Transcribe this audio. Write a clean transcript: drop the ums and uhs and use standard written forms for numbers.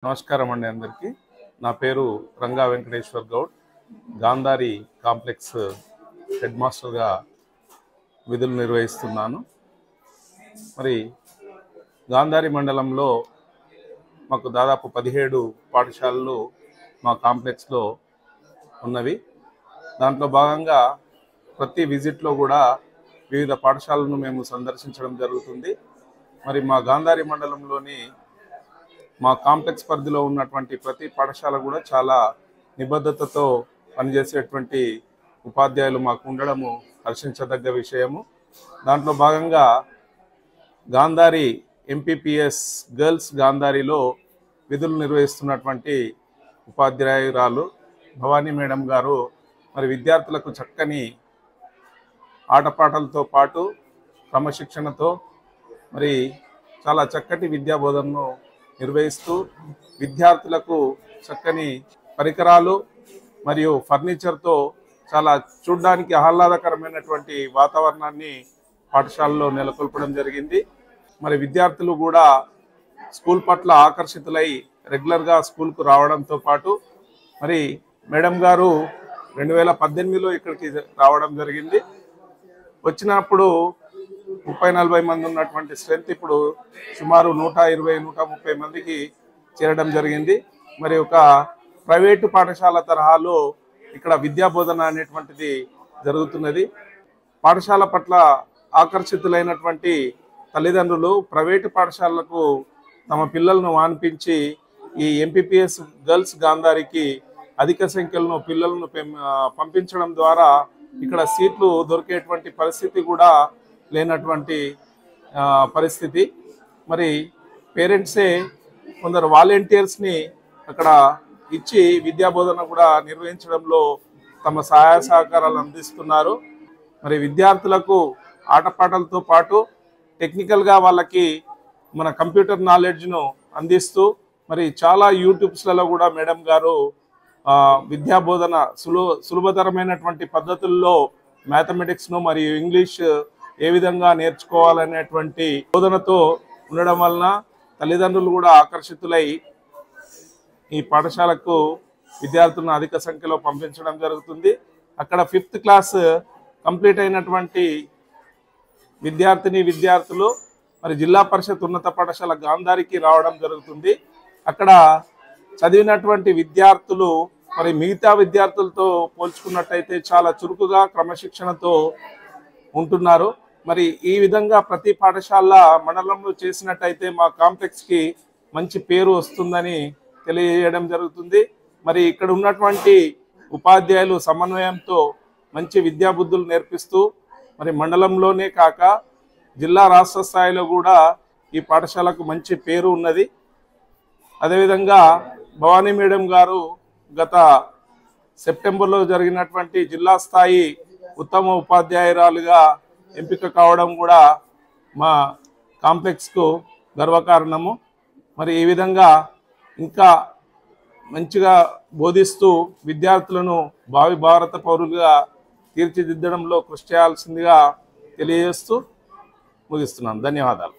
నమస్కారం అండి అందరికీ. నా పేరు రంగా వెంకటేశ్వర్ గౌడ్. గాంధారి కాంప్లెక్స్ హెడ్ మాస్టర్గా విధులు నిర్వహిస్తున్నాను. మరి గాంధారి మండలంలో మాకు దాదాపు 17 పాఠశాలలు మా కాంప్లెక్స్లో ఉన్నవి. దాంట్లో భాగంగా ప్రతి విజిట్లో కూడా వివిధ పాఠశాలను మేము సందర్శించడం జరుగుతుంది. మరి మా గాంధారి మండలంలోని మా కాంప్లెక్స్ పరిధిలో ఉన్నటువంటి ప్రతి పాఠశాల కూడా చాలా నిబద్ధతతో పనిచేసేటువంటి ఉపాధ్యాయులు మాకు ఉండడము హర్షించదగ్గ విషయము. దాంట్లో భాగంగా గాంధారి ఎంపీపీఎస్ గర్ల్స్ గాంధారిలో విధులు నిర్వహిస్తున్నటువంటి ఉపాధ్యాయురాలు భవానీ మేడం గారు మరి విద్యార్థులకు చక్కని ఆటపాటలతో పాటు క్రమశిక్షణతో మరి చాలా చక్కటి విద్యాబోధనను నిర్వహిస్తూ విద్యార్థులకు చక్కని పరికరాలు మరియు ఫర్నిచర్తో చాలా చూడడానికి ఆహ్లాదకరమైనటువంటి వాతావరణాన్ని పాఠశాలలో నెలకొల్పడం జరిగింది. మరి విద్యార్థులు కూడా స్కూల్ పట్ల ఆకర్షితులై రెగ్యులర్గా స్కూల్కు రావడంతో పాటు మరి మేడం గారు 2018లో ఇక్కడికి రావడం జరిగింది. వచ్చినప్పుడు 30-40 మంది ఉన్నటువంటి స్ట్రెంత్ ఇప్పుడు సుమారు 120-130 మందికి చేరడం జరిగింది. మరి ఒక ప్రైవేటు పాఠశాల తరహాలో ఇక్కడ విద్యాబోధన అనేటువంటిది జరుగుతున్నది. పాఠశాల పట్ల ఆకర్షితులైనటువంటి తల్లిదండ్రులు ప్రైవేటు పాఠశాలలకు తమ పిల్లలను మాన్పించి ఈ ఎంపీపీఎస్ గర్ల్స్ గాంధారికి అధిక సంఖ్యలో పిల్లలను పంపించడం ద్వారా ఇక్కడ సీట్లు దొరికేటువంటి పరిస్థితి కూడా లేనటువంటి పరిస్థితి. మరి పేరెంట్సే కొందరు వాలంటీర్స్ని అక్కడ ఇచ్చి విద్యాబోధన కూడా నిర్వహించడంలో తమ సహాయ సహకారాలు అందిస్తున్నారు. మరి విద్యార్థులకు ఆటపాటలతో పాటు టెక్నికల్గా వాళ్ళకి మన కంప్యూటర్ నాలెడ్జ్ను అందిస్తూ మరి చాలా యూట్యూబ్స్లలో కూడా మేడం గారు విద్యాబోధన సులభతరమైనటువంటి పద్ధతుల్లో మ్యాథమెటిక్స్ను మరియు ఇంగ్లీష్ ఏ విధంగా నేర్చుకోవాలనేటువంటి బోధనతో ఉండడం వలన తల్లిదండ్రులు కూడా ఆకర్షితులై ఈ పాఠశాలకు విద్యార్థులను అధిక సంఖ్యలో పంపించడం జరుగుతుంది. అక్కడ 5th క్లాస్ కంప్లీట్ అయినటువంటి విద్యార్థులు మరి జిల్లా పరిషత్ ఉన్నత పాఠశాల గాంధారికి రావడం జరుగుతుంది. అక్కడ చదివినటువంటి విద్యార్థులు మరి మిగతా విద్యార్థులతో పోల్చుకున్నట్టయితే చాలా చురుకుగా క్రమశిక్షణతో ఉంటున్నారు. మరి ఈ విధంగా ప్రతి పాఠశాల మండలంలో చేసినట్టయితే మా కాంప్లెక్స్కి మంచి పేరు వస్తుందని తెలియజేయడం జరుగుతుంది. మరి ఇక్కడ ఉన్నటువంటి ఉపాధ్యాయులు సమన్వయంతో మంచి విద్యాబుద్ధులు నేర్పిస్తూ మరి మండలంలోనే కాక జిల్లా రాష్ట్ర స్థాయిలో కూడా ఈ పాఠశాలకు మంచి పేరు ఉన్నది. అదేవిధంగా భవానీ మేడం గారు గత సెప్టెంబర్లో జరిగినటువంటి జిల్లా స్థాయి ఉత్తమ ఉపాధ్యాయురాలుగా ఎంపిక కావడం కూడా మా కాంప్లెక్స్కు గర్వకారణము. మరి ఈ విధంగా ఇంకా మంచిగా బోధిస్తూ విద్యార్థులను భావి భారత పౌరులుగా తీర్చిదిద్దడంలో కృషి చేయాల్సిందిగా తెలియజేస్తూ ముగిస్తున్నాను. ధన్యవాదాలు.